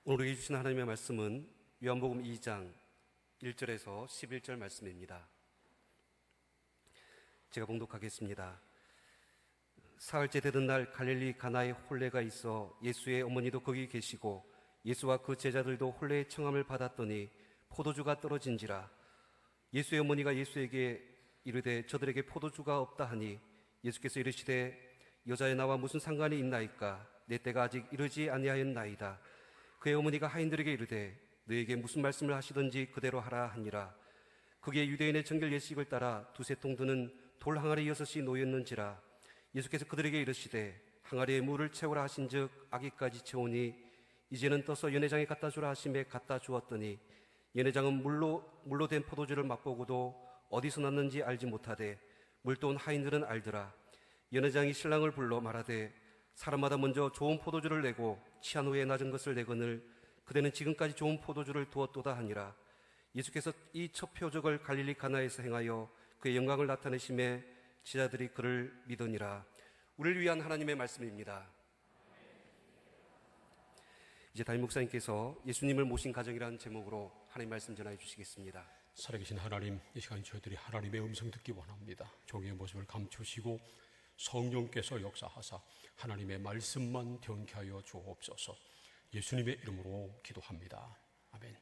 오늘 우리에게 주신 하나님의 말씀은 요한복음 2장 1절에서 11절 말씀입니다. 제가 봉독하겠습니다. 사흘째 되던 날 갈릴리 가나에 혼례가 있어 예수의 어머니도 거기 계시고 예수와 그 제자들도 혼례의 청함을 받았더니 포도주가 떨어진지라. 예수의 어머니가 예수에게 이르되 저들에게 포도주가 없다 하니 예수께서 이르시되 여자의 나와 무슨 상관이 있나이까? 내 때가 아직 이르지 아니하였나이다. 그의 어머니가 하인들에게 이르되 너에게 무슨 말씀을 하시든지 그대로 하라 하니라. 그게 유대인의 정결 예식을 따라 두세 통 드는 돌 항아리 6이 놓였는지라. 예수께서 그들에게 이르시되 항아리에 물을 채우라 하신즉 아기까지 채우니 이제는 떠서 연회장에 갖다 주라 하심에 갖다 주었더니 연회장은 물로 된 포도주를 맛보고도 어디서 났는지 알지 못하되 물도 온 하인들은 알더라. 연회장이 신랑을 불러 말하되 사람마다 먼저 좋은 포도주를 내고 취한 후에 낮은 것을 내거늘 그대는 지금까지 좋은 포도주를 두었도다 하니라. 예수께서 이 첫 표적을 갈릴리 가나에서 행하여 그의 영광을 나타내심에 제자들이 그를 믿으니라. 우리를 위한 하나님의 말씀입니다. 이제 담임 목사님께서 예수님을 모신 가정이라는 제목으로 하나님 말씀 전해 주시겠습니다. 살아계신 하나님, 이 시간 저희들이 하나님의 음성 듣기 원합니다. 종의 모습을 감추시고 성령께서 역사하사 하나님의 말씀만 경케 하여 주옵소서. 예수님의 이름으로 기도합니다. 아멘.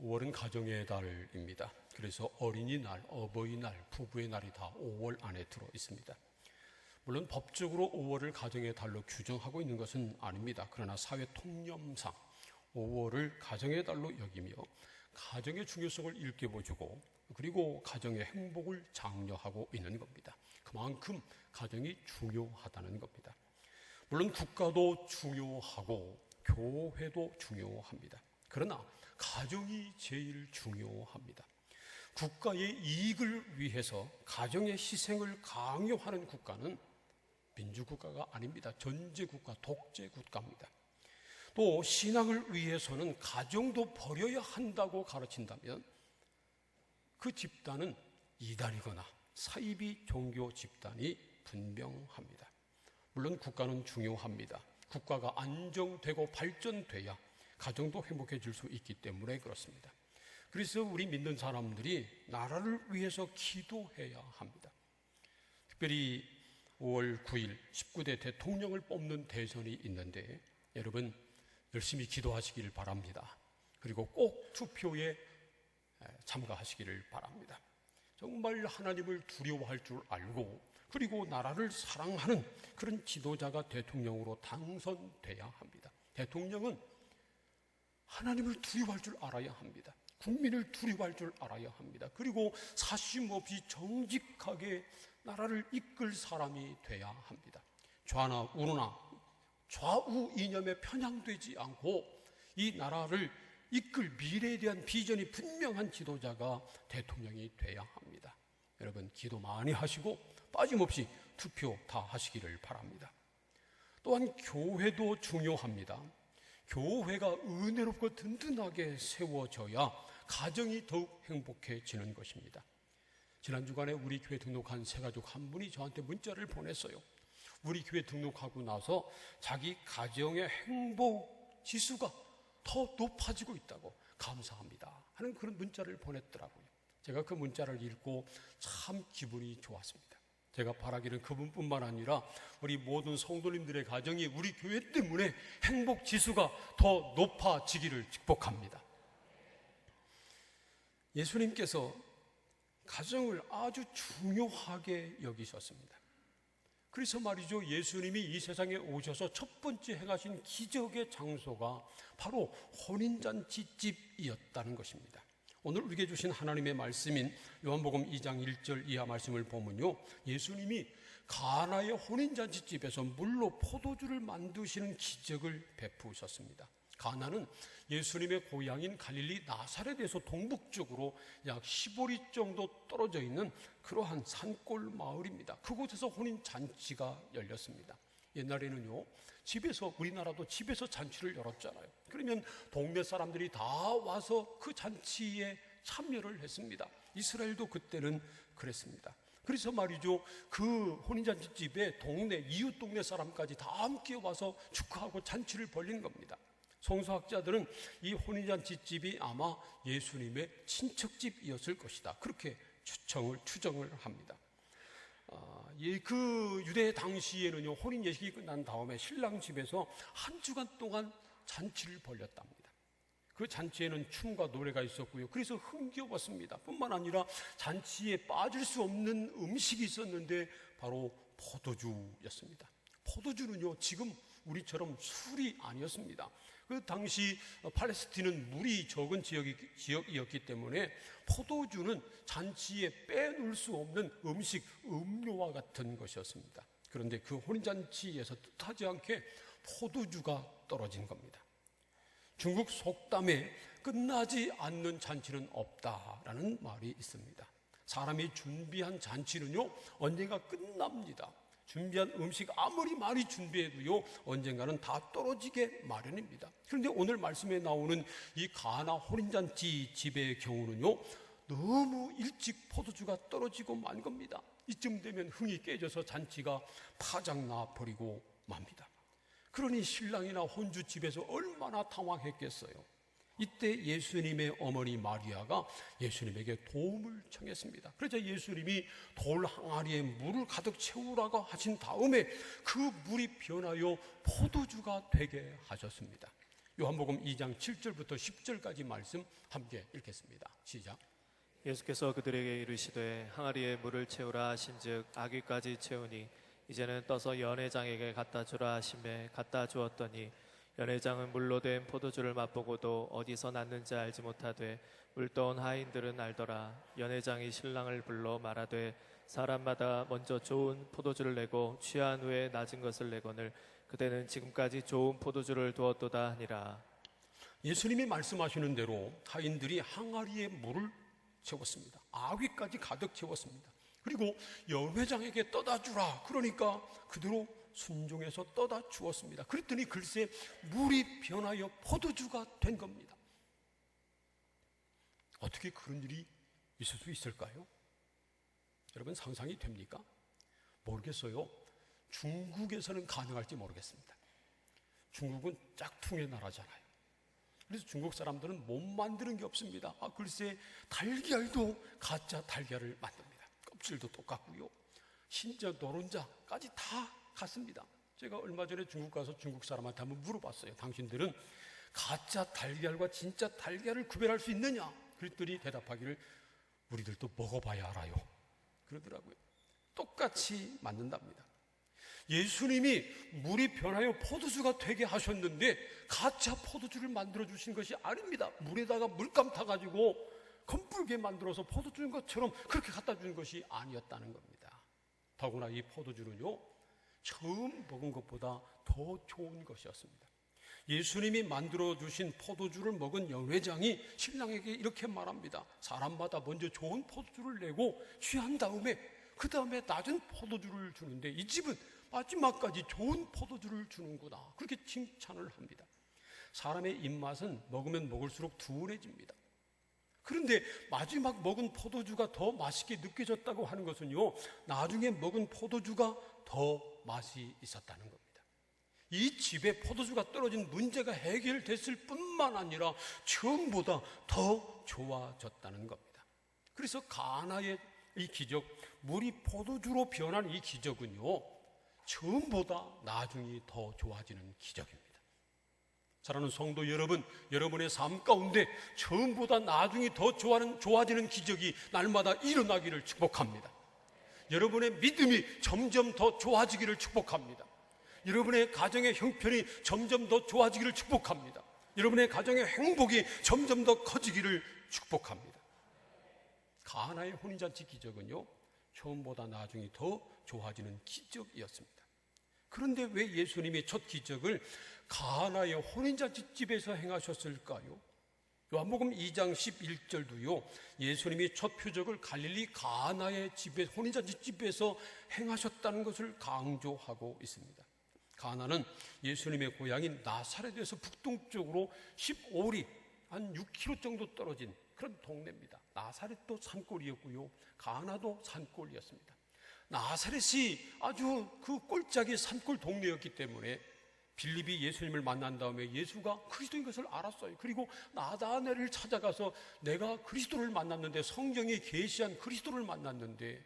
5월은 가정의 달입니다. 그래서 어린이날, 어버이날, 부부의 날이 다 5월 안에 들어 있습니다. 물론 법적으로 5월을 가정의 달로 규정하고 있는 것은 아닙니다. 그러나 사회 통념상 5월을 가정의 달로 여기며 가정의 중요성을 일깨워주고 그리고 가정의 행복을 장려하고 있는 겁니다. 그만큼 가정이 중요하다는 겁니다. 물론 국가도 중요하고 교회도 중요합니다. 그러나 가정이 제일 중요합니다. 국가의 이익을 위해서 가정의 희생을 강요하는 국가는 민주국가가 아닙니다. 전제국가, 독재국가입니다. 또 신앙을 위해서는 가정도 버려야 한다고 가르친다면 그 집단은 이단이거나 사이비 종교 집단이 분명합니다. 물론 국가는 중요합니다. 국가가 안정되고 발전돼야 가정도 행복해질 수 있기 때문에 그렇습니다. 그래서 우리 믿는 사람들이 나라를 위해서 기도해야 합니다. 특별히 5월 9일 19대 대통령을 뽑는 대선이 있는데 여러분 열심히 기도하시길 바랍니다. 그리고 꼭 투표에 참가하시기를 바랍니다. 정말 하나님을 두려워할 줄 알고 그리고 나라를 사랑하는 그런 지도자가 대통령으로 당선돼야 합니다. 대통령은 하나님을 두려워할 줄 알아야 합니다. 국민을 두려워할 줄 알아야 합니다. 그리고 사심 없이 정직하게 나라를 이끌 사람이 돼야 합니다. 좌나 우나 좌우 이념에 편향되지 않고 이 나라를 이끌 미래에 대한 비전이 분명한 지도자가 대통령이 돼야 합니다. 여러분 기도 많이 하시고 빠짐없이 투표 다 하시기를 바랍니다. 또한 교회도 중요합니다. 교회가 은혜롭고 든든하게 세워져야 가정이 더욱 행복해지는 것입니다. 지난 주간에 우리 교회 등록한 새가족 한 분이 저한테 문자를 보냈어요. 우리 교회 등록하고 나서 자기 가정의 행복 지수가 더 높아지고 있다고 감사합니다 하는 그런 문자를 보냈더라고요. 제가 그 문자를 읽고 참 기분이 좋았습니다. 제가 바라기는 그분뿐만 아니라 우리 모든 성도님들의 가정이 우리 교회 때문에 행복 지수가 더 높아지기를 축복합니다. 예수님께서 가정을 아주 중요하게 여기셨습니다. 그래서 말이죠, 예수님이 이 세상에 오셔서 첫 번째 행하신 기적의 장소가 바로 혼인잔치집이었다는 것입니다. 오늘 우리에게 주신 하나님의 말씀인 요한복음 2장 1절 이하 말씀을 보면요, 예수님이 가나의 혼인잔치집에서 물로 포도주를 만드시는 기적을 베푸셨습니다. 가나는 예수님의 고향인 갈릴리 나사렛에서 동북쪽으로 약 15리 정도 떨어져 있는 그러한 산골 마을입니다. 그곳에서 혼인잔치가 열렸습니다. 옛날에는요, 집에서, 우리나라도 집에서 잔치를 열었잖아요. 그러면 동네 사람들이 다 와서 그 잔치에 참여를 했습니다. 이스라엘도 그때는 그랬습니다. 그래서 말이죠, 그 혼인잔치집에 동네, 이웃 동네 사람까지 다 함께 와서 축하하고 잔치를 벌린 겁니다. 성서학자들은 이 혼인잔치집이 아마 예수님의 친척집이었을 것이다, 그렇게 추정을 합니다. 그 유대 당시에는요, 혼인 예식이 끝난 다음에 신랑 집에서 한 주간 동안 잔치를 벌였답니다. 그 잔치에는 춤과 노래가 있었고요, 그래서 흥겨웠습니다. 뿐만 아니라 잔치에 빠질 수 없는 음식이 있었는데 바로 포도주였습니다. 포도주는요, 지금 우리처럼 술이 아니었습니다. 그 당시 팔레스틴은 물이 적은 지역이었기 때문에 포도주는 잔치에 빼놓을 수 없는 음료와 같은 것이었습니다. 그런데 그 혼인잔치에서 뜻하지 않게 포도주가 떨어진 겁니다. 중국 속담에 끝나지 않는 잔치는 없다라는 말이 있습니다. 사람이 준비한 잔치는요, 언젠가 끝납니다. 준비한 음식 아무리 많이 준비해도요, 언젠가는 다 떨어지게 마련입니다. 그런데 오늘 말씀에 나오는 이 가나 혼인잔치 집의 경우는요, 너무 일찍 포도주가 떨어지고 만 겁니다. 이쯤 되면 흥이 깨져서 잔치가 파장나 버리고 맙니다. 그러니 신랑이나 혼주 집에서 얼마나 당황했겠어요. 이때 예수님의 어머니 마리아가 예수님에게 도움을 청했습니다. 그래서 예수님이 돌 항아리에 물을 가득 채우라고 하신 다음에 그 물이 변하여 포도주가 되게 하셨습니다. 요한복음 2장 7절부터 10절까지 말씀 함께 읽겠습니다. 시작. 예수께서 그들에게 이르시되 항아리에 물을 채우라 하신즉 아귀까지 채우니 이제는 떠서 연회장에게 갖다 주라 하심에 갖다 주었더니 연회장은 물로 된 포도주를 맛보고도 어디서 났는지 알지 못하되 물떠온 하인들은 알더라. 연회장이 신랑을 불러 말하되 사람마다 먼저 좋은 포도주를 내고 취한 후에 낮은 것을 내거늘 그대는 지금까지 좋은 포도주를 두었도다 하니라. 예수님이 말씀하시는 대로 하인들이 항아리에 물을 채웠습니다. 아귀까지 가득 채웠습니다. 그리고 연회장에게 떠다 주라 그러니까 그대로 순종해서 떠다 주었습니다. 그랬더니 글쎄 물이 변하여 포도주가 된 겁니다. 어떻게 그런 일이 있을 수 있을까요? 여러분 상상이 됩니까? 모르겠어요. 중국에서는 가능할지 모르겠습니다. 중국은 짝퉁의 나라잖아요. 그래서 중국 사람들은 못 만드는 게 없습니다. 글쎄 달걀도 가짜 달걀을 만듭니다. 껍질도 똑같고요, 심지어 노른자까지 다 같습니다. 제가 얼마 전에 중국 가서 중국 사람한테 한번 물어봤어요. 당신들은 가짜 달걀과 진짜 달걀을 구별할 수 있느냐? 그랬더니 대답하기를 우리들도 먹어봐야 알아요 그러더라고요. 똑같이 만든답니다. 예수님이 물이 변하여 포도주가 되게 하셨는데 가짜 포도주를 만들어 주신 것이 아닙니다. 물에다가 물감 타가지고 검붉게 만들어서 포도주인 것처럼 그렇게 갖다 주는 것이 아니었다는 겁니다. 더구나 이 포도주는요, 처음 먹은 것보다 더 좋은 것이었습니다. 예수님이 만들어 주신 포도주를 먹은 연회장이 신랑에게 이렇게 말합니다. 사람마다 먼저 좋은 포도주를 내고 취한 다음에 그 다음에 낮은 포도주를 주는데 이 집은 마지막까지 좋은 포도주를 주는구나, 그렇게 칭찬을 합니다. 사람의 입맛은 먹으면 먹을수록 둔해집니다. 그런데 마지막 먹은 포도주가 더 맛있게 느껴졌다고 하는 것은요, 나중에 먹은 포도주가 더 맛이 있었다는 겁니다. 이 집에 포도주가 떨어진 문제가 해결됐을 뿐만 아니라 처음보다 더 좋아졌다는 겁니다. 그래서 가나의 이 기적, 물이 포도주로 변한 이 기적은요, 처음보다 나중이 더 좋아지는 기적입니다. 사랑하는 성도 여러분, 여러분의 삶 가운데 처음보다 나중이 더 좋아지는 기적이 날마다 일어나기를 축복합니다. 여러분의 믿음이 점점 더 좋아지기를 축복합니다. 여러분의 가정의 형편이 점점 더 좋아지기를 축복합니다. 여러분의 가정의 행복이 점점 더 커지기를 축복합니다. 가나의 혼인잔치 기적은요, 처음보다 나중이 더 좋아지는 기적이었습니다. 그런데 왜 예수님이 첫 기적을 가나의 혼인잔치집에서 행하셨을까요? 요한복음 2장 11절도요, 예수님이 첫 표적을 갈릴리 가나의 집에, 혼인잔치집에서 행하셨다는 것을 강조하고 있습니다. 가나는 예수님의 고향인 나사렛에서 북동쪽으로 15리, 한 6km 정도 떨어진 그런 동네입니다. 나사렛도 산골이었고요, 가나도 산골이었습니다. 나사렛이 아주 그 꼴짝이 산골 동네였기 때문에 빌립이 예수님을 만난 다음에 예수가 그리스도인 것을 알았어요. 그리고 나다나엘을 찾아가서 내가 그리스도를 만났는데, 성경에 계시한 그리스도를 만났는데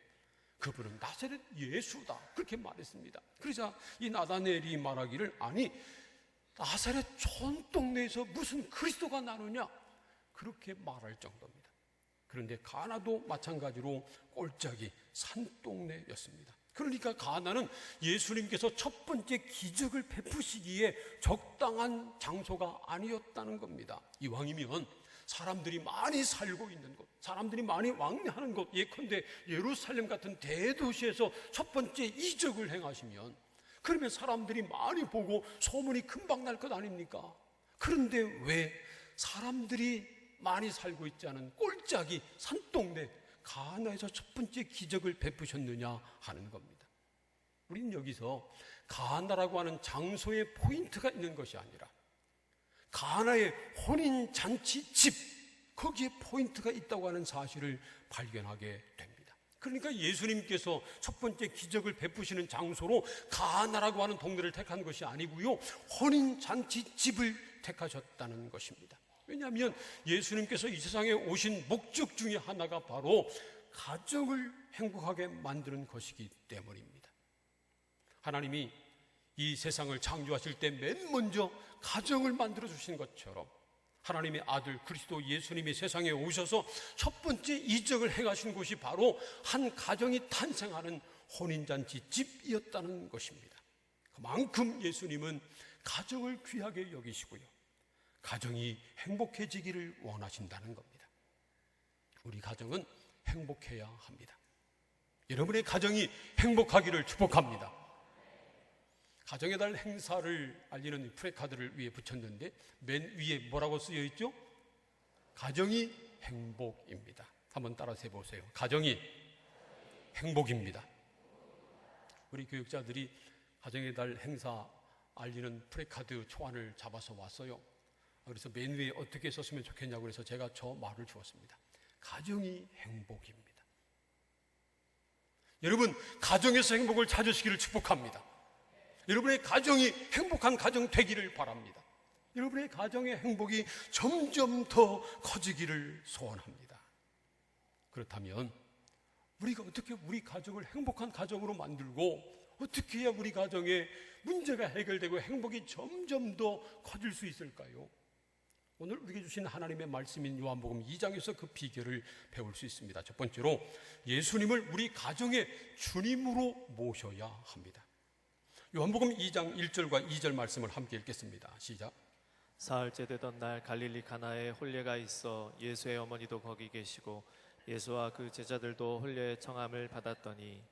그분은 나사렛 예수다, 그렇게 말했습니다. 그러자 이 나다나엘이 말하기를, 아니 나사렛 촌동네에서 무슨 그리스도가 나느냐, 그렇게 말할 정도입니다. 그런데 가나도 마찬가지로 꼴짝이 산동네였습니다. 그러니까 가나는 예수님께서 첫 번째 기적을 베푸시기에 적당한 장소가 아니었다는 겁니다. 이왕이면 사람들이 많이 살고 있는 곳, 사람들이 많이 왕래하는 곳, 예컨대 예루살렘 같은 대도시에서 첫 번째 이적을 행하시면, 그러면 사람들이 많이 보고 소문이 금방 날 것 아닙니까? 그런데 왜 사람들이 많이 살고 있지 않은 꼴짝이 산동네 가나에서 첫 번째 기적을 베푸셨느냐 하는 겁니다. 우리는 여기서 가나라고 하는 장소에 포인트가 있는 것이 아니라 가나의 혼인잔치 집, 거기에 포인트가 있다고 하는 사실을 발견하게 됩니다. 그러니까 예수님께서 첫 번째 기적을 베푸시는 장소로 가나라고 하는 동네를 택한 것이 아니고요, 혼인잔치 집을 택하셨다는 것입니다. 왜냐하면 예수님께서 이 세상에 오신 목적 중에 하나가 바로 가정을 행복하게 만드는 것이기 때문입니다. 하나님이 이 세상을 창조하실 때 맨 먼저 가정을 만들어 주신 것처럼 하나님의 아들 그리스도 예수님이 세상에 오셔서 첫 번째 이적을 행하신 곳이 바로 한 가정이 탄생하는 혼인잔치 집이었다는 것입니다. 그만큼 예수님은 가정을 귀하게 여기시고요, 가정이 행복해지기를 원하신다는 겁니다. 우리 가정은 행복해야 합니다. 여러분의 가정이 행복하기를 축복합니다. 가정의 달 행사를 알리는 프래카드를 위에 붙였는데 맨 위에 뭐라고 쓰여 있죠? 가정이 행복입니다. 한번 따라서 해보세요. 가정이 행복입니다. 우리 교육자들이 가정의 달 행사 알리는 프래카드 초안을 잡아서 왔어요. 그래서 맨 위에 어떻게 썼으면 좋겠냐고 해서 제가 저 말을 주었습니다. 가정이 행복입니다. 여러분, 가정에서 행복을 찾으시기를 축복합니다. 여러분의 가정이 행복한 가정 되기를 바랍니다. 여러분의 가정의 행복이 점점 더 커지기를 소원합니다. 그렇다면 우리가 어떻게 우리 가정을 행복한 가정으로 만들고, 어떻게 해야 우리 가정에 문제가 해결되고 행복이 점점 더 커질 수 있을까요? 오늘 우리에게 주신 하나님의 말씀인 요한복음 2장에서 그 비결을 배울 수 있습니다. 첫 번째로 예수님을 우리 가정의 주님으로 모셔야 합니다. 요한복음 2장 1절과 2절 말씀을 함께 읽겠습니다. 시작. 사흘째 되던 날 갈릴리 가나에 혼례가 있어 예수의 어머니도 거기 계시고 예수와 그 제자들도 혼례의 청함을 받았더니,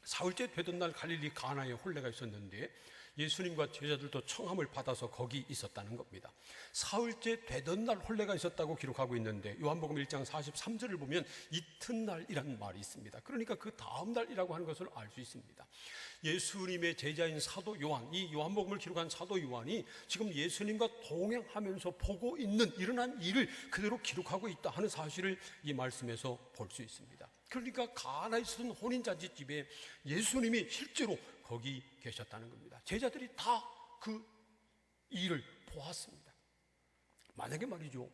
사흘째 되던 날 갈릴리 가나에 혼례가 있었는데 예수님과 제자들도 청함을 받아서 거기 있었다는 겁니다. 사흘째 되던 날 혼례가 있었다고 기록하고 있는데 요한복음 1장 43절을 보면 이튿날이라는 말이 있습니다. 그러니까 그 다음 날이라고 하는 것을 알 수 있습니다. 예수님의 제자인 사도 요한, 이 요한복음을 기록한 사도 요한이 지금 예수님과 동행하면서 보고 있는 일어난 일을 그대로 기록하고 있다 하는 사실을 이 말씀에서 볼 수 있습니다. 그러니까 가나에 있었던 혼인잔치집에 예수님이 실제로 거기 계셨다는 겁니다. 제자들이 다 그 일을 보았습니다. 만약에 말이죠,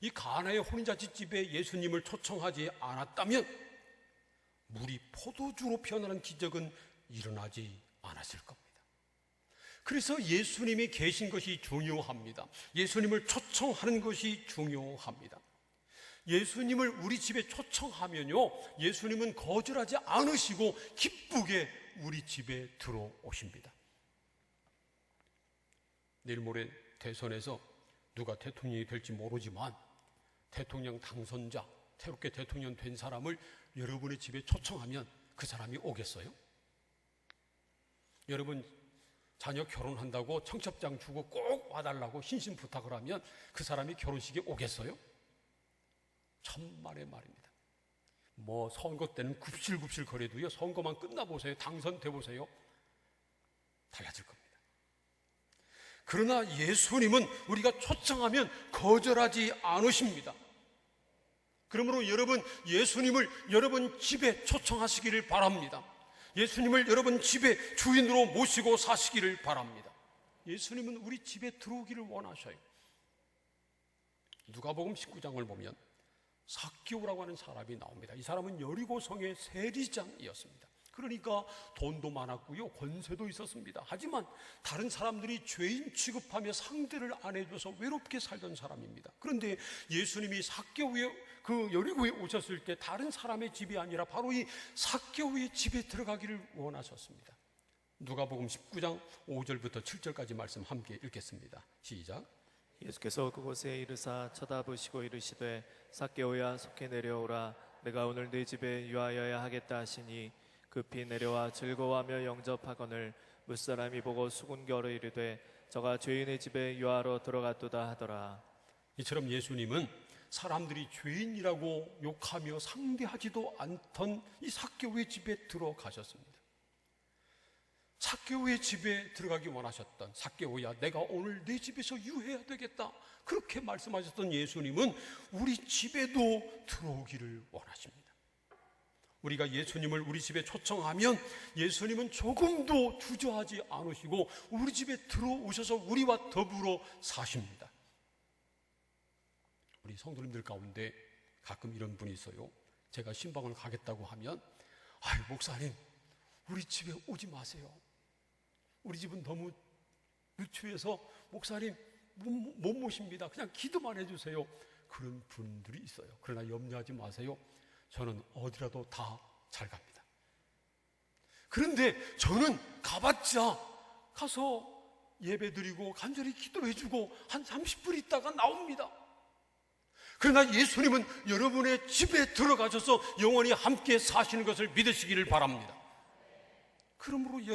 이 가나의 혼인잔치집에 예수님을 초청하지 않았다면 물이 포도주로 변하는 기적은 일어나지 않았을 겁니다. 그래서 예수님이 계신 것이 중요합니다. 예수님을 초청하는 것이 중요합니다. 예수님을 우리 집에 초청하면요, 예수님은 거절하지 않으시고 기쁘게 우리 집에 들어오십니다. 내일 모레 대선에서 누가 대통령이 될지 모르지만 대통령 당선자, 새롭게 대통령 된 사람을 여러분의 집에 초청하면 그 사람이 오겠어요? 여러분 자녀 결혼한다고 청첩장 주고 꼭 와달라고 신신 부탁을 하면 그 사람이 결혼식에 오겠어요? 천만의 말입니다. 뭐 선거 때는 굽실굽실 거려도요, 선거만 끝나보세요, 당선돼보세요, 달라질 겁니다. 그러나 예수님은 우리가 초청하면 거절하지 않으십니다. 그러므로 여러분, 예수님을 여러분 집에 초청하시기를 바랍니다. 예수님을 여러분 집에 주인으로 모시고 사시기를 바랍니다. 예수님은 우리 집에 들어오기를 원하셔요. 누가복음 19장을 보면 삭개오라고 하는 사람이 나옵니다. 이 사람은 여리고성의 세리장이었습니다. 그러니까 돈도 많았고요, 권세도 있었습니다. 하지만 다른 사람들이 죄인 취급하며 상대를 안 해줘서 외롭게 살던 사람입니다. 그런데 예수님이 삭개오의 그 여리고에 오셨을 때 다른 사람의 집이 아니라 바로 이 삭개오의 집에 들어가기를 원하셨습니다. 누가복음 19장 5절부터 7절까지 말씀 함께 읽겠습니다. 시작. 예수께서 그곳에 이르사 쳐다보시고 이르시되 삭개오야 속히 내려오라. 내가 오늘 네 집에 유하여야 하겠다 하시니 급히 내려와 즐거워하며 영접하거늘 무사람이 보고 수군거려 이르되 저가 죄인의 집에 유하러 들어갔도다 하더라. 이처럼 예수님은 사람들이 죄인이라고 욕하며 상대하지도 않던 이 삭개오의 집에 들어가셨습니다. 삭개오의 집에 들어가기 원하셨던, 삭개오야 내가 오늘 내 집에서 유해야 되겠다 그렇게 말씀하셨던 예수님은 우리 집에도 들어오기를 원하십니다. 우리가 예수님을 우리 집에 초청하면 예수님은 조금도 주저하지 않으시고 우리 집에 들어오셔서 우리와 더불어 사십니다. 우리 성도님들 가운데 가끔 이런 분이 있어요. 제가 신방을 가겠다고 하면 아유 목사님 우리 집에 오지 마세요. 우리 집은 너무 누추해서 목사님 못 모십니다. 그냥 기도만 해주세요. 그런 분들이 있어요. 그러나 염려하지 마세요. 저는 어디라도 다 잘 갑니다. 그런데 저는 가봤자 가서 예배 드리고 간절히 기도해주고 한 30분 있다가 나옵니다. 그러나 예수님은 여러분의 집에 들어가셔서 영원히 함께 사시는 것을 믿으시기를 바랍니다. 그러므로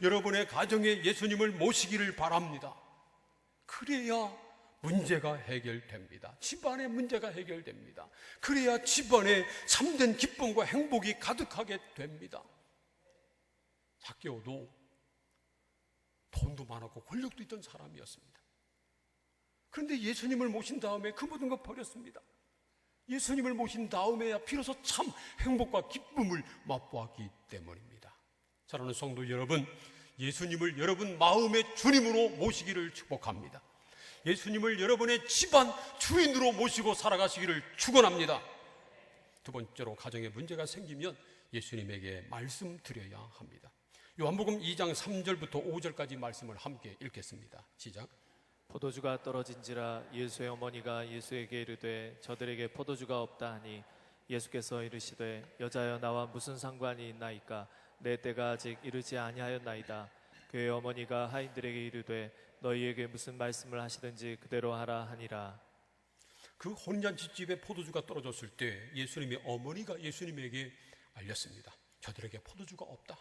여러분의 가정에 예수님을 모시기를 바랍니다. 그래야 문제가 해결됩니다. 집안의 문제가 해결됩니다. 그래야 집안에 참된 기쁨과 행복이 가득하게 됩니다. 삭개오도 돈도 많았고 권력도 있던 사람이었습니다. 그런데 예수님을 모신 다음에 그 모든 걸 버렸습니다. 예수님을 모신 다음에야 비로소 참 행복과 기쁨을 맛보았기 때문입니다. 사랑하는 성도 여러분, 예수님을 여러분 마음의 주님으로 모시기를 축복합니다. 예수님을 여러분의 집안 주인으로 모시고 살아가시기를 축원합니다. 두 번째로 가정에 문제가 생기면 예수님에게 말씀드려야 합니다. 요한복음 2장 3절부터 5절까지 말씀을 함께 읽겠습니다. 시작. 포도주가 떨어진지라 예수의 어머니가 예수에게 이르되 저들에게 포도주가 없다 하니 예수께서 이르시되 여자여 나와 무슨 상관이 있나이까 내 때가 아직 이르지 아니하였나이다. 그의 어머니가 하인들에게 이르되 너희에게 무슨 말씀을 하시든지 그대로 하라 하니라. 그 혼인잔치집에 포도주가 떨어졌을 때 예수님의 어머니가 예수님에게 알렸습니다. 저들에게 포도주가 없다.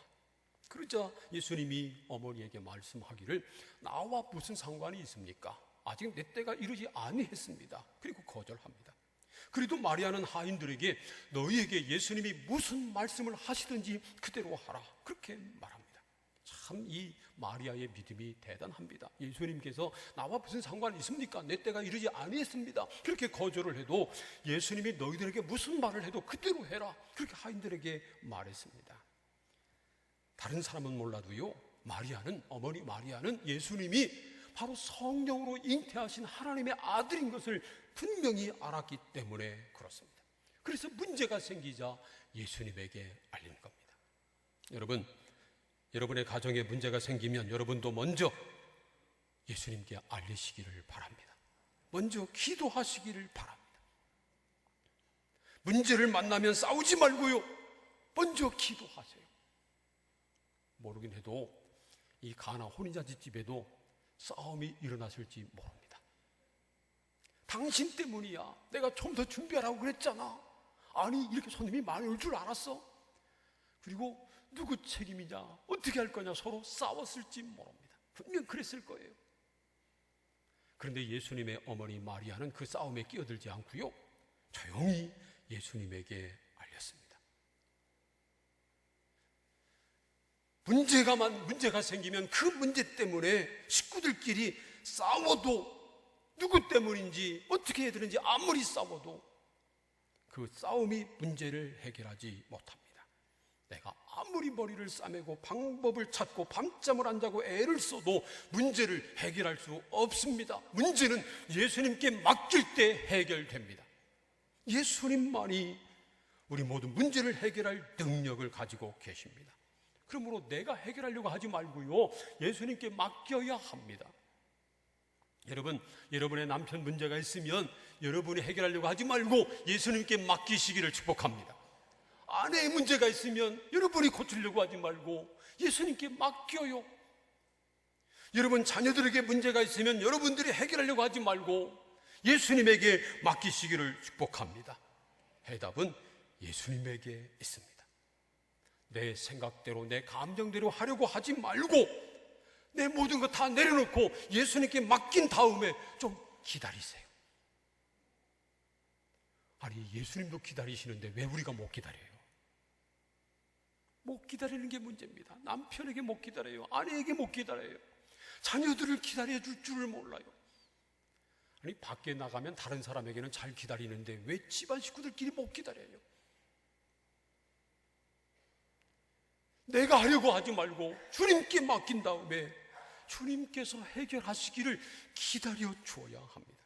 그러자 예수님이 어머니에게 말씀하기를 나와 무슨 상관이 있습니까? 아직 내 때가 이르지 아니했습니다. 그리고 거절합니다. 그래도 마리아는 하인들에게 너희에게 예수님이 무슨 말씀을 하시든지 그대로 하라 그렇게 말합니다. 참 이 마리아의 믿음이 대단합니다. 예수님께서 나와 무슨 상관이 있습니까? 내 때가 이르지 아니했습니다. 그렇게 거절을 해도 예수님이 너희들에게 무슨 말을 해도 그대로 해라 그렇게 하인들에게 말했습니다. 다른 사람은 몰라도요, 어머니 마리아는 예수님이 바로 성령으로 잉태하신 하나님의 아들인 것을 분명히 알았기 때문에 그렇습니다. 그래서 문제가 생기자 예수님에게 알린 겁니다. 여러분의 가정에 문제가 생기면 여러분도 먼저 예수님께 알리시기를 바랍니다. 먼저 기도하시기를 바랍니다. 문제를 만나면 싸우지 말고요, 먼저 기도하세요. 모르긴 해도 이 가나 혼인잔치집에도 싸움이 일어났을지 모릅니다. 당신 때문이야. 내가 좀 더 준비하라고 그랬잖아. 아니 이렇게 손님이 많이 올 줄 알았어. 그리고 누구 책임이냐, 어떻게 할 거냐 서로 싸웠을지 모릅니다. 분명 그랬을 거예요. 그런데 예수님의 어머니 마리아는 그 싸움에 끼어들지 않고요, 조용히 예수님에게 알렸습니다. 문제가 생기면 그 문제 때문에 식구들끼리 싸워도 누구 때문인지 어떻게 해야 되는지 아무리 싸워도 그 싸움이 문제를 해결하지 못합니다. 내가 아무리 머리를 싸매고 방법을 찾고 밤잠을 안 자고 애를 써도 문제를 해결할 수 없습니다. 문제는 예수님께 맡길 때 해결됩니다. 예수님만이 우리 모든 문제를 해결할 능력을 가지고 계십니다. 그러므로 내가 해결하려고 하지 말고요, 예수님께 맡겨야 합니다. 여러분, 여러분의 남편 문제가 있으면 여러분이 해결하려고 하지 말고 예수님께 맡기시기를 축복합니다. 아내의 문제가 있으면 여러분이 고치려고 하지 말고 예수님께 맡겨요. 여러분 자녀들에게 문제가 있으면 여러분들이 해결하려고 하지 말고 예수님에게 맡기시기를 축복합니다. 해답은 예수님에게 있습니다. 내 생각대로 내 감정대로 하려고 하지 말고 내 모든 것 다 내려놓고 예수님께 맡긴 다음에 좀 기다리세요. 아니, 예수님도 기다리시는데 왜 우리가 못 기다려요? 못 기다리는 게 문제입니다. 남편에게 못 기다려요. 아내에게 못 기다려요. 자녀들을 기다려줄 줄을 몰라요. 아니, 밖에 나가면 다른 사람에게는 잘 기다리는데 왜 집안 식구들끼리 못 기다려요? 내가 하려고 하지 말고 주님께 맡긴 다음에 주님께서 해결하시기를 기다려 주어야 합니다.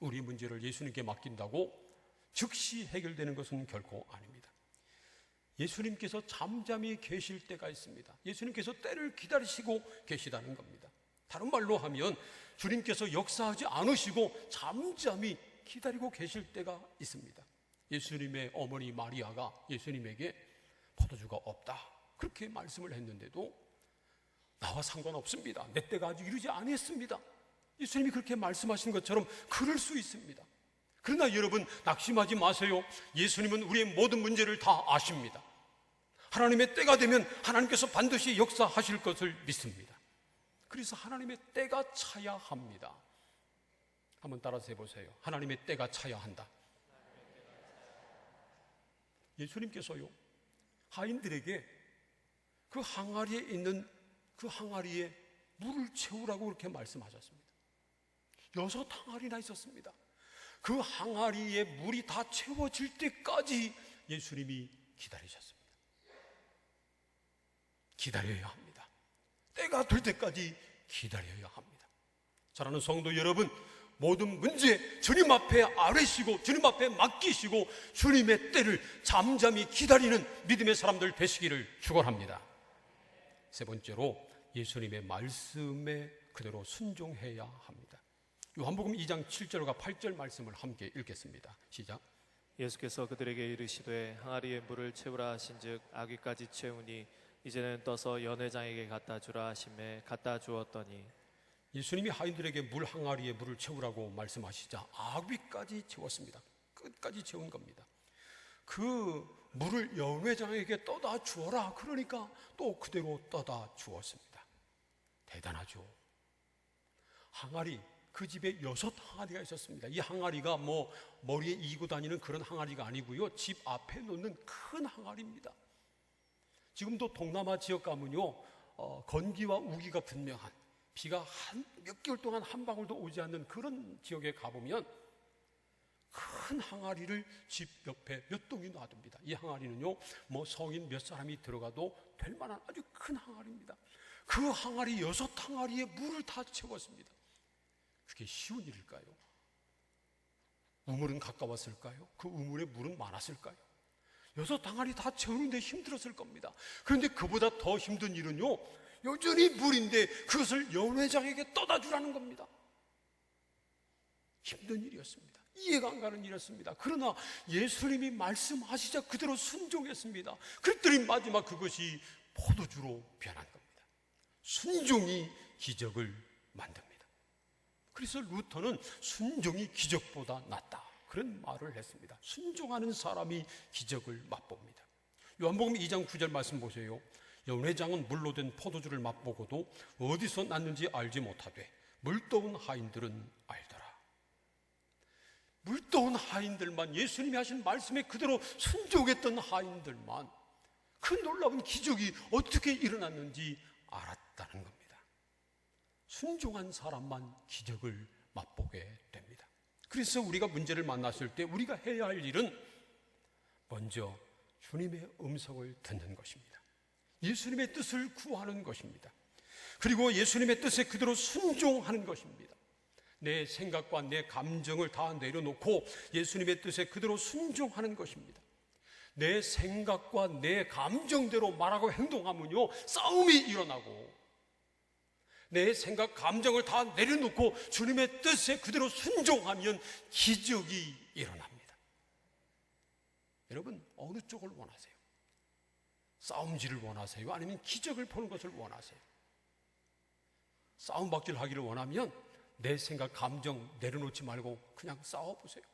우리 문제를 예수님께 맡긴다고 즉시 해결되는 것은 결코 아닙니다. 예수님께서 잠잠히 계실 때가 있습니다. 예수님께서 때를 기다리시고 계시다는 겁니다. 다른 말로 하면 주님께서 역사하지 않으시고 잠잠히 기다리고 계실 때가 있습니다. 예수님의 어머니 마리아가 예수님에게 포도주가 없다 그렇게 말씀을 했는데도 나와 상관없습니다. 내 때가 아직 이르지 않았습니다. 예수님이 그렇게 말씀하신 것처럼 그럴 수 있습니다. 그러나 여러분 낙심하지 마세요. 예수님은 우리의 모든 문제를 다 아십니다. 하나님의 때가 되면 하나님께서 반드시 역사하실 것을 믿습니다. 그래서 하나님의 때가 차야 합니다. 한번 따라서 해보세요. 하나님의 때가 차야 한다. 예수님께서요 하인들에게 그 항아리에 있는 그 항아리에 물을 채우라고 그렇게 말씀하셨습니다. 6 항아리나 있었습니다. 그 항아리에 물이 다 채워질 때까지 예수님이 기다리셨습니다. 기다려야 합니다. 때가 될 때까지 기다려야 합니다. 사랑하는 성도 여러분, 모든 문제 주님 앞에 아뢰시고 주님 앞에 맡기시고 주님의 때를 잠잠히 기다리는 믿음의 사람들 되시기를 축원합니다. 세 번째로 예수님의 말씀에 그대로 순종해야 합니다. 요한복음 2장 7절과 8절 말씀을 함께 읽겠습니다. 시작. 예수께서 그들에게 이르시되 항아리에 물을 채우라 하신즉 아귀까지 채우니 이제는 떠서 연회장에게 갖다 주라 하심에 갖다 주었더니 예수님이 하인들에게 물 항아리에 물을 채우라고 말씀하시자 아귀까지 채웠습니다. 끝까지 채운 겁니다. 그 물을 연회장에게 떠다 주어라 그러니까 또 그대로 떠다 주었습니다. 대단하죠. 항아리, 그 집에 6 항아리가 있었습니다. 이 항아리가 뭐 머리에 이고 다니는 그런 항아리가 아니고요, 집 앞에 놓는 큰 항아리입니다. 지금도 동남아 지역 가면요 건기와 우기가 분명한, 비가 몇 개월 동안 한 방울도 오지 않는 그런 지역에 가보면 큰 항아리를 집 옆에 몇 동이 놔둡니다. 이 항아리는요 뭐 성인 몇 사람이 들어가도 될 만한 아주 큰 항아리입니다. 그 항아리 6 항아리에 물을 다 채웠습니다. 그게 쉬운 일일까요? 우물은 가까웠을까요? 그 우물에 물은 많았을까요? 6 항아리 다 채우는데 힘들었을 겁니다. 그런데 그보다 더 힘든 일은요, 여전히 물인데 그것을 연회장에게 떠다 주라는 겁니다. 힘든 일이었습니다. 이해가 안 가는 일이었습니다. 그러나 예수님이 말씀하시자 그대로 순종했습니다. 그랬더니 마지막 그것이 포도주로 변한 겁니다. 순종이 기적을 만듭니다. 그래서 루터는 순종이 기적보다 낫다 그런 말을 했습니다. 순종하는 사람이 기적을 맛봅니다. 요한복음 2장 9절 말씀 보세요. 연회장은 물로 된 포도주를 맛보고도 어디서 났는지 알지 못하되 물떠온 하인들은 알더라. 물떠온 하인들만, 예수님이 하신 말씀에 그대로 순종했던 하인들만 그 놀라운 기적이 어떻게 일어났는지 알았다는 겁니다. 순종한 사람만 기적을 맛보게 됩니다. 그래서 우리가 문제를 만났을 때 우리가 해야 할 일은 먼저 주님의 음성을 듣는 것입니다. 예수님의 뜻을 구하는 것입니다. 그리고 예수님의 뜻에 그대로 순종하는 것입니다. 내 생각과 내 감정을 다 내려놓고 예수님의 뜻에 그대로 순종하는 것입니다. 내 생각과 내 감정대로 말하고 행동하면요, 싸움이 일어나고, 내 생각, 감정을 다 내려놓고 주님의 뜻에 그대로 순종하면 기적이 일어납니다. 여러분, 어느 쪽을 원하세요? 싸움질을 원하세요? 아니면 기적을 보는 것을 원하세요? 싸움박질 하기를 원하면 내 생각, 감정 내려놓지 말고 그냥 싸워보세요.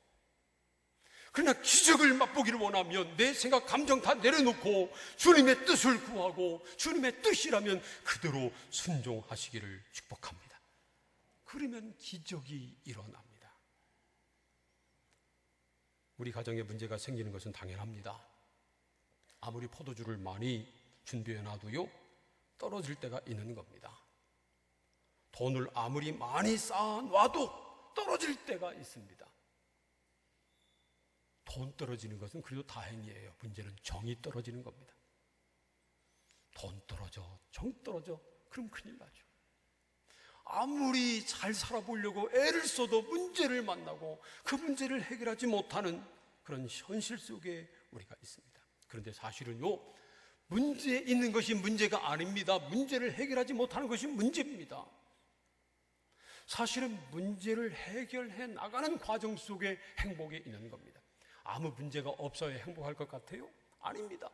그러나 기적을 맛보기를 원하면 내 생각, 감정 다 내려놓고 주님의 뜻을 구하고 주님의 뜻이라면 그대로 순종하시기를 축복합니다. 그러면 기적이 일어납니다. 우리 가정에 문제가 생기는 것은 당연합니다. 아무리 포도주를 많이 준비해놔도요, 떨어질 때가 있는 겁니다. 돈을 아무리 많이 쌓아놔도 떨어질 때가 있습니다. 돈 떨어지는 것은 그래도 다행이에요. 문제는 정이 떨어지는 겁니다. 돈 떨어져, 정 떨어져, 그럼 큰일 나죠. 아무리 잘 살아보려고 애를 써도 문제를 만나고 그 문제를 해결하지 못하는 그런 현실 속에 우리가 있습니다. 그런데 사실은요, 문제 있는 것이 문제가 아닙니다. 문제를 해결하지 못하는 것이 문제입니다. 사실은 문제를 해결해 나가는 과정 속에 행복이 있는 겁니다. 아무 문제가 없어야 행복할 것 같아요? 아닙니다.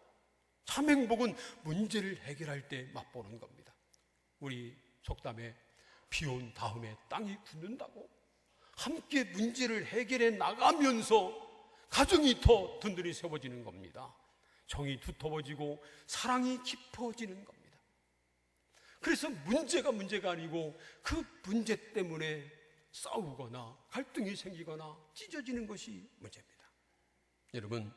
참 행복은 문제를 해결할 때 맛보는 겁니다. 우리 속담에 비 온 다음에 땅이 굳는다고, 함께 문제를 해결해 나가면서 가정이 더 든든히 세워지는 겁니다. 정이 두터워지고 사랑이 깊어지는 겁니다. 그래서 문제가 아니고 그 문제 때문에 싸우거나 갈등이 생기거나 찢어지는 것이 문제입니다. 여러분,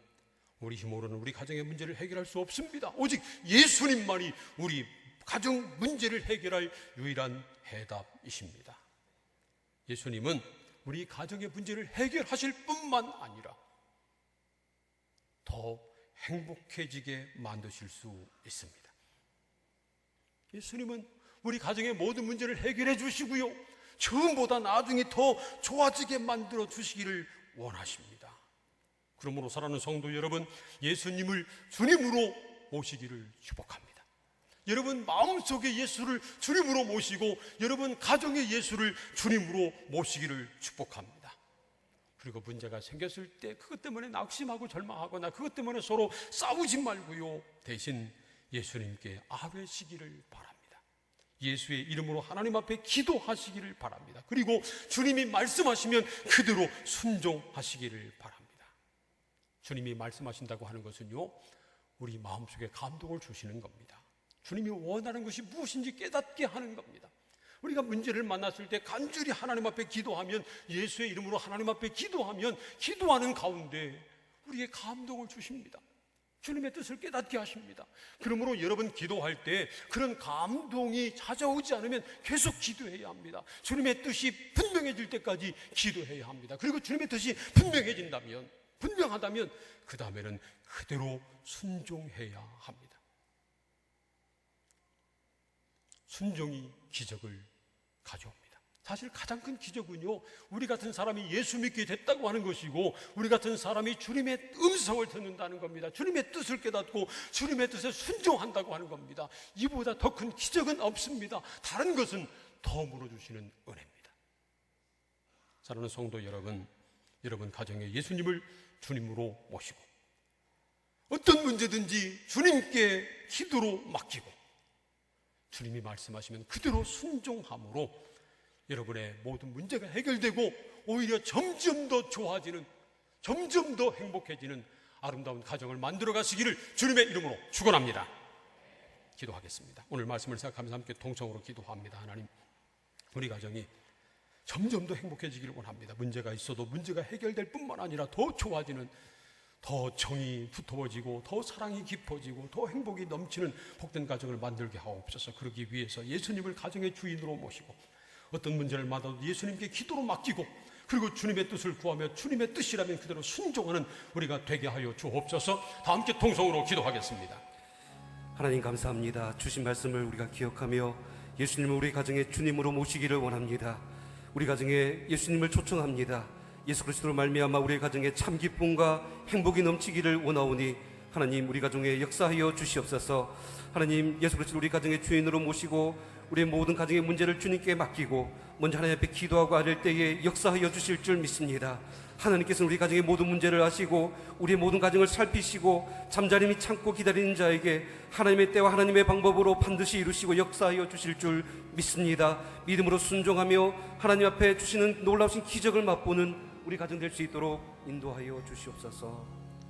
우리 힘으로는 우리 가정의 문제를 해결할 수 없습니다. 오직 예수님만이 우리 가정 문제를 해결할 유일한 해답이십니다. 예수님은 우리 가정의 문제를 해결하실 뿐만 아니라 더 행복해지게 만드실 수 있습니다. 예수님은 우리 가정의 모든 문제를 해결해 주시고요, 처음보다 나중에 더 좋아지게 만들어 주시기를 원하십니다. 그러므로 사랑하는 성도 여러분, 예수님을 주님으로 모시기를 축복합니다. 여러분 마음속에 예수를 주님으로 모시고 여러분 가정의 예수를 주님으로 모시기를 축복합니다. 그리고 문제가 생겼을 때 그것 때문에 낙심하고 절망하거나 그것 때문에 서로 싸우지 말고요, 대신 예수님께 아뢰시기를 바랍니다. 예수의 이름으로 하나님 앞에 기도하시기를 바랍니다. 그리고 주님이 말씀하시면 그대로 순종하시기를 바랍니다. 주님이 말씀하신다고 하는 것은요, 우리 마음속에 감동을 주시는 겁니다. 주님이 원하는 것이 무엇인지 깨닫게 하는 겁니다. 우리가 문제를 만났을 때 간절히 하나님 앞에 기도하면, 예수의 이름으로 하나님 앞에 기도하면 기도하는 가운데 우리에게 감동을 주십니다. 주님의 뜻을 깨닫게 하십니다. 그러므로 여러분 기도할 때 그런 감동이 찾아오지 않으면 계속 기도해야 합니다. 주님의 뜻이 분명해질 때까지 기도해야 합니다. 그리고 주님의 뜻이 분명하다면 그 다음에는 그대로 순종해야 합니다. 순종이 기적을 가져옵니다. 사실 가장 큰 기적은요, 우리 같은 사람이 예수 믿게 됐다고 하는 것이고, 우리 같은 사람이 주님의 음성을 듣는다는 겁니다. 주님의 뜻을 깨닫고 주님의 뜻에 순종한다고 하는 겁니다. 이보다 더 큰 기적은 없습니다. 다른 것은 덤으로 주시는 은혜입니다. 사랑하는 성도 여러분, 여러분 가정에 예수님을 주님으로 모시고 어떤 문제든지 주님께 기도로 맡기고 주님이 말씀하시면 그대로 순종함으로 여러분의 모든 문제가 해결되고 오히려 점점 더 좋아지는, 점점 더 행복해지는 아름다운 가정을 만들어 가시기를 주님의 이름으로 축원합니다. 기도하겠습니다. 오늘 말씀을 생각하면서 함께 동성으로 기도합니다. 하나님, 우리 가정이 점점 더 행복해지기를 원합니다. 문제가 있어도 문제가 해결될 뿐만 아니라 더 좋아지는, 더 정이 두터워지고 더 사랑이 깊어지고 더 행복이 넘치는 복된 가정을 만들게 하옵소서. 그러기 위해서 예수님을 가정의 주인으로 모시고 어떤 문제를 받아도 예수님께 기도로 맡기고 그리고 주님의 뜻을 구하며 주님의 뜻이라면 그대로 순종하는 우리가 되게 하여 주옵소서. 다 함께 통성으로 기도하겠습니다. 하나님 감사합니다. 주신 말씀을 우리가 기억하며 예수님을 우리 가정의 주님으로 모시기를 원합니다. 우리 가정에 예수님을 초청합니다. 예수 그리스도로 말미암아 우리 가정에 참 기쁨과 행복이 넘치기를 원하오니 하나님 우리 가정에 역사하여 주시옵소서. 하나님 예수 그리스도 우리 가정의 주인으로 모시고 우리의 모든 가정의 문제를 주님께 맡기고 먼저 하나님 앞에 기도하고 아뢰을 때에 역사하여 주실 줄 믿습니다. 하나님께서는 우리 가정의 모든 문제를 아시고 우리의 모든 가정을 살피시고 잠자림이 참고 기다리는 자에게 하나님의 때와 하나님의 방법으로 반드시 이루시고 역사하여 주실 줄 믿습니다. 믿음으로 순종하며 하나님 앞에 주시는 놀라우신 기적을 맛보는 우리 가정 될 수 있도록 인도하여 주시옵소서.